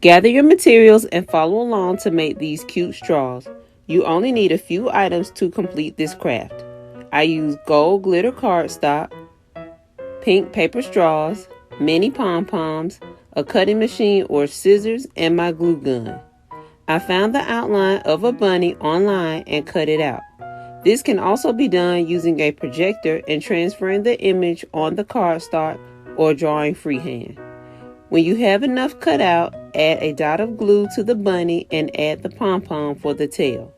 Gather your materials and follow along to make these cute straws. You only need a few items to complete this craft. I use gold glitter cardstock, pink paper straws, mini pom-poms, a cutting machine or scissors, and my glue gun. I found the outline of a bunny online and cut it out. This can also be done using a projector and transferring the image on the cardstock or drawing freehand. When you have enough cut out, add a dot of glue to the bunny and add the pom-pom for the tail.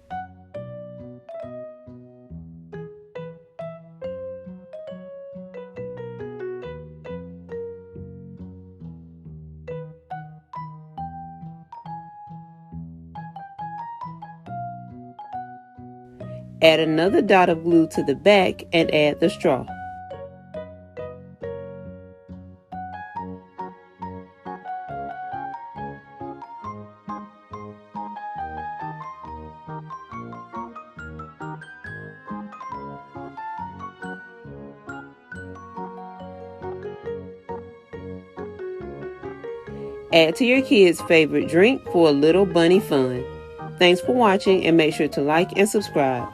Add another dot of glue to the back and add the straw. Add to your kids' favorite drink for a little bunny fun. Thanks for watching and make sure to like and subscribe.